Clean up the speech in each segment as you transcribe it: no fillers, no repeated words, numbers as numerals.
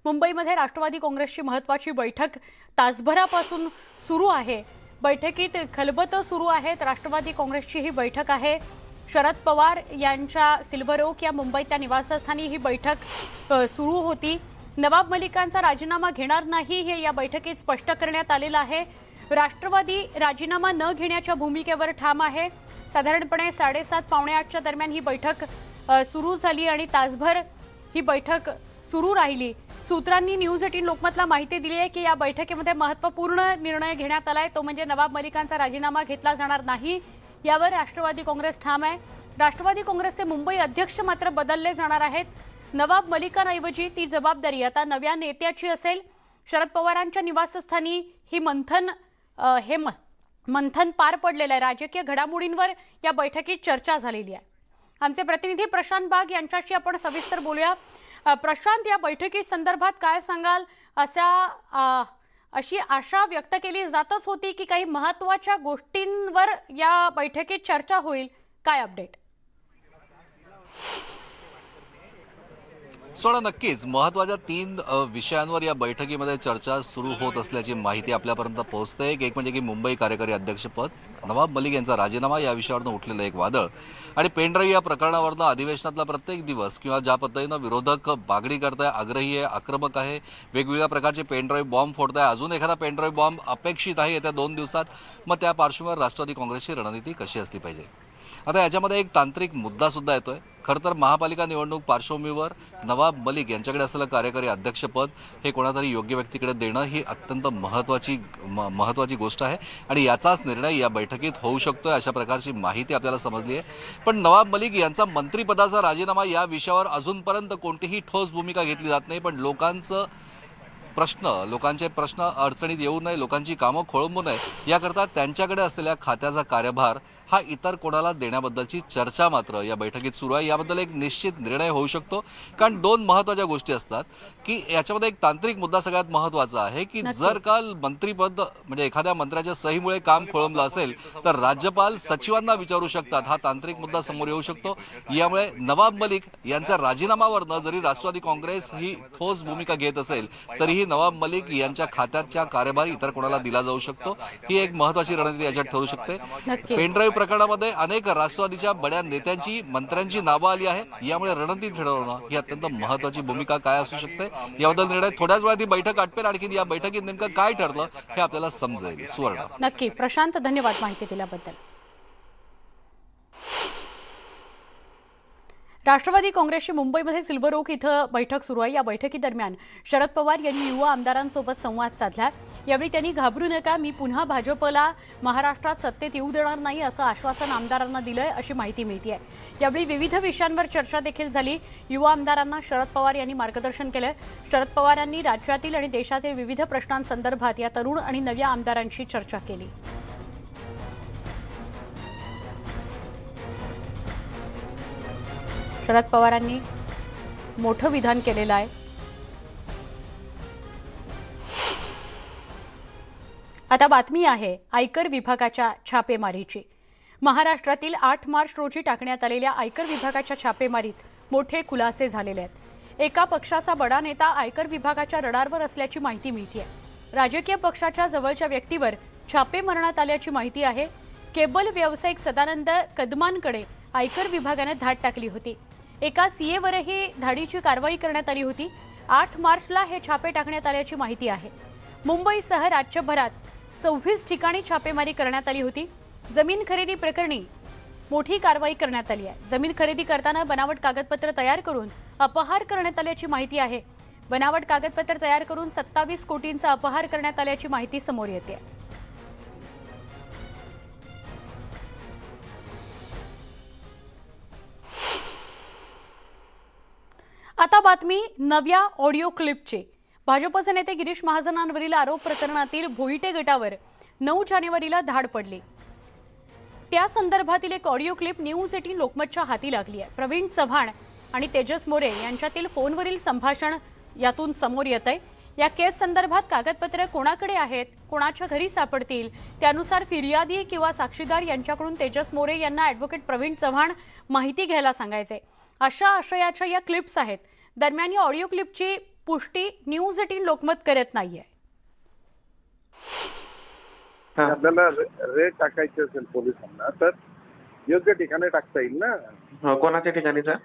मुंबईमध्ये राष्ट्रवादी काँग्रेसची महत्त्वाची बैठक तासभरापासून सुरू आहे। बैठकीत खलबतं सुरू आहेत। राष्ट्रवादी काँग्रेसची ही बैठक आहे। शरद पवार यांच्या सिल्व्हर ओक या मुंबईच्या निवासस्थानी ही बैठक सुरू होती। नवाब मलिकांचा राजीनामा घेणार नाही हे या बैठकीत स्पष्ट करण्यात आलेलं आहे। राष्ट्रवादी राजीनामा न घेण्याच्या भूमिकेवर ठाम आहे। साधारणपणे 7:30 पावणे 8च्या दरम्यान ही बैठक सुरू झाली आणि तासभर ही बैठक सुरू राहिली। सूत्रांनी न्यूज 18 लोकमतला माहिती दिली आहे की या बैठकीमध्ये महत्त्वपूर्ण निर्णय घेण्यात आलाय, तो म्हणजे नवाब मलिकांचा राजीनामा घेतला जाणार नाही यावर राष्ट्रवादी काँग्रेस ठाम आहे। राष्ट्रवादी काँग्रेसचे मुंबई अध्यक्ष मात्र बदलले जाणार आहेत। नवाब मलिकांऐवजी ती जबाबदारी आता नव्या नेत्याची असेल। शरद पवारांच्या निवासस्थानी ही मंथन पार पडलेलं आहे। राजकीय घडामोडींवर या बैठकीत चर्चा झालेली आहे। आमचे प्रतिनिधी प्रशांत बाग यांच्याशी आपण सविस्तर बोलूया। प्रशांत, या बैठकी संदर्भात काय सांगाल? अशी आशा व्यक्त केली जातच होती की काही महत्त्वाच्या गोष्टींवर या बैठकीत चर्चा होईल, काय अपडेट? सोडा नक्कीच महत्त्वाच्या 3 विषयांवर या बैठकीमध्ये चर्चा सुरू होत असल्याची माहिती आपल्यापर्यंत पोहोचते। एक म्हणजे की मुंबई कार्यकारी अध्यक्षपद, नवाब मलिक यांचा राजीनामा या विषयावरनं उठलेलं एक वादळ आणि पेनड्राईव्ह या प्रकरणावरनं अधिवेशनातला प्रत्येक दिवस किंवा ज्या पद्धतीनं विरोधक मागणी करताय, आग्रही आहे, आक्रमक आहे, वेगवेगळ्या प्रकारचे पेनड्राईव्ह बॉम्ब फोडताय, अजून एखादा पेनड्राईव्ह बॉम्ब अपेक्षित आहे येत्या 2 दिवसात। मग त्या पार्श्वभूमीवर राष्ट्रवादी काँग्रेसची रणनीती कशी असली पाहिजे? आता याच्यामध्ये एक तांत्रिक मुद्दा सुद्धा येतोय। खरं तर महापालिका निवडणूक पार्श्वभूमीवर नवाब मलिक यांच्याकडे असलेलं कार्यकारी अध्यक्षपद हे कोणातरी योग्य व्यक्तीकडे देणं ही अत्यंत महत्त्वाची गोष्ट आहे आणि याचाच निर्णय या बैठकीत होऊ शकतोय अशा प्रकारची माहिती आपल्याला समजली आहे। पण नवाब मलिक यांचा मंत्रिपदाचा राजीनामा या विषयावर अजूनपर्यंत कोणतीही ठोस भूमिका घेतली जात नाही। पण लोकांचे प्रश्न अडचणीत येऊ नये, लोकांची कामं खोळंबू नये याकरता त्यांच्याकडे असलेल्या खात्याचा कार्यभार हा इतर कोणाला देण्याबद्दलची चर्चा मात्र या बैठकीत सुरू आहे। याबद्दल एक निश्चित निर्णय होऊ शकतो, कारण 2 महत्त्वाच्या गोष्टी असतात की याच्यामध्ये एक तांत्रिक मुद्दा सगळ्यात महत्त्वाचा आहे की जर का मंत्रिपद म्हणजे एखाद्या मंत्र्याच्या सहीमुळे काम खोळंबलं असेल तर राज्यपाल सचिवांना विचारू शकतात। हा तांत्रिक मुद्दा समोर येऊ शकतो। यामुळे नवाब मलिक यांच्या राजीनामावरनं जरी राष्ट्रवादी काँग्रेस ही ठोस भूमिका घेत असेल तरीही नवाब मलिक यांच्या खात्याचा कार्यभार इतर कोणाला दिला जाऊ शकतो। ही एक महत्त्वाची रणनीती याच्यात ठरू शकते। पेनड्राईव्ह प्रकरणामध्ये अनेक राष्ट्रवादीच्या बड्या नेत्यांची, मंत्र्यांची नावं आली आहे। यामुळे रणनीती ठरवणं ही अत्यंत महत्त्वाची भूमिका काय असू शकते याबद्दल निर्णय थोड्याच वेळात ही बैठक आटपेल। आणखी या बैठकीत नेमकं काय ठरलं हे आपल्याला समजेल। सुवर्ण, नक्की प्रशांत, धन्यवाद माहिती दिल्याबद्दल। राष्ट्रवादी काँग्रेसची मुंबईमध्ये सिल्व्हर ओक इथं बैठक सुरू आहे। या बैठकीदरम्यान शरद पवार यांनी युवा आमदारांसोबत संवाद साधला। यावेळी त्यांनी घाबरू नका, मी पुन्हा भाजपला महाराष्ट्रात सत्तेत येऊ देणार नाही असं आश्वासन आमदारांना दिलंय अशी माहिती मिळते आहे। यावेळी विविध विषयांवर चर्चा देखील झाली। युवा आमदारांना शरद पवार यांनी मार्गदर्शन केलं। शरद पवारांनी राज्यातील आणि देशातील विविध प्रश्नांसंदर्भात या तरुण आणि नव्या आमदारांशी चर्चा केली। शरद पवारांनी मोठं विधान केलेलं आहे। आता बातमी आहे आयकर विभागाच्या छापेमारीची। महाराष्ट्रातील 8 मार्च रोजी टाकण्यात आलेल्या आयकर विभागाच्या छापेमारीत मोठे खुलासे झालेले आहेत। एका पक्षाचा बडा नेता आयकर विभागाच्या रडारवर असल्याची माहिती मिळते आहे। राजकीय पक्षाच्या जवळच्या व्यक्तीवर छापे मारण्यात आल्याची माहिती आहे। केबल व्यावसायिक सदानंद कदमांकडे आयकर विभागाने धाड टाकली होती। एका सीएवरही धाडीची कारवाई करण्यात आली होती। 8 मार्चला हे छापे टाकण्यात आल्याची माहिती आहे। मुंबईसह राज्यभरात 26 ठिकाणी छापेमारी करण्यात आली होती। जमीन खरेदी प्रकरणी मोठी कारवाई करण्यात आली आहे। जमीन खरेदी करताना बनावट कागदपत्र तयार करून अपहार करण्यात आल्याची माहिती आहे। बनावट कागदपत्र तयार करून 27 कोटींचा अपहार करण्यात आल्याची माहिती समोर येते। आता बातमी नव्या ऑडिओ क्लिपची। भाजपचे नेते गिरीश महाजनांवरील आरोप प्रकरणातील भोईटे गटावर 9 जानेवारीला धाड पडली। त्या संदर्भातील एक ऑडिओ क्लिप न्यूज 18 लोकमतच्या हाती लागली आहे। प्रवीण चव्हाण आणि तेजस मोरे यांच्यातील फोनवरील संभाषण यातून समोर येतंय। या केस संदर्भात कागदपत्र कोणाकडे आहेत, कोणाच्या घरी सापडतील त्यानुसार फिर्यादी किंवा साक्षीदार यांच्याकडून तेजस मोरे यांना ॲडव्होकेट प्रवीण चव्हाण माहिती घ्यायला सांगायचे। अशा आशयाच्या या क्लिप्स आहेत। दरम्यान या ऑडिओ क्लिपची पुष्टी न्यूज 18 लोकमत करत नाहीये. आपल्याला रेट टाकायचे असेल पोलिसांना तर योग्य ठिकाणी टाकता येईल ना. कोणाच्या ठिकाणी सर?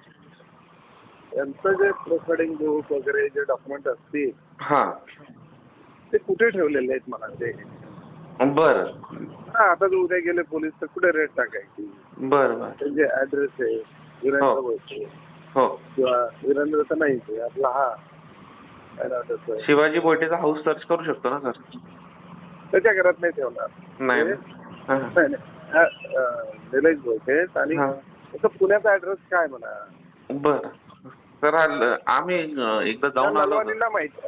यांचं जे प्रोसिडिंग बुक वगैरे जे डॉक्युमेंट असतील हा, ते कुठे ठेवलेले आहेत मला ते. बर आता जर उद्या गेले पोलीस तर कुठे रेट टाकायची. बर बर त्यांचे ऍड्रेस आहे वीरेंद्र बोलतो हो. किंवा वीरेंद्र तर नाहीच आहे आपला हा काय नाव त्याचं? शिवाजी बोयटेचा हाऊस सर्च करू शकतो ना सर? त्याच्या घरात नाही ठेवणार. नाही ना? हा, नाही, नाही. निलेश बोलते आणि हा. त्याचा पुण्याचा ऍड्रेस काय म्हणा. बर सर आम्ही एकदा जाऊन आलो होतो.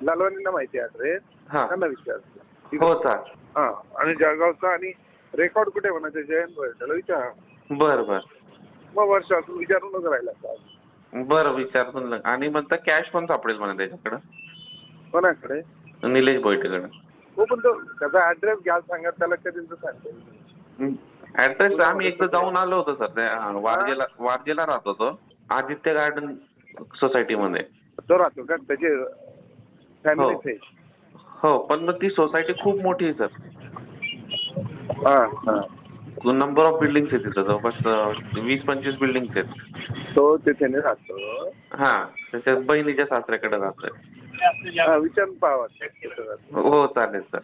लालवानीला माहिती ऍड्रेस हा. त्यांना विचारतो. हो सर. हा आणि जळगावचा आणि रेकॉर्ड कुठे म्हणायचं जयंत त्याला विचार. बर बर मग वर्ष असून विचारूनच राहिला साहेब. बरं विचारतो. आणि म्हणता कॅश पण सापडेल म्हणा त्याच्याकडं, कोणाकडे? निलेश बोयटेकडं. हो पण तो त्याचा ऍड्रेस घ्या सांगा त्याला कधी सांगतो. ऍड्रेस आम्ही एकदा जाऊन आलो होतो सर. त्या वारजेला राहत होतो, आदित्य गार्डन सोसायटीमध्ये. तो राहतो का त्याचे फॅमिली? हो पण मग ती सोसायटी खूप मोठी आहे सर. हा हा. नंबर ऑफ बिल्डिंग्स आहेत तिथं, जवळपास 20-25 बिल्डिंग्स आहेत. तो तिथे नाही राहतो. हा, त्याच्या बहिणीच्या सासऱ्याकडे राहतोय. विचारून पाहावा. हो चालेल सर.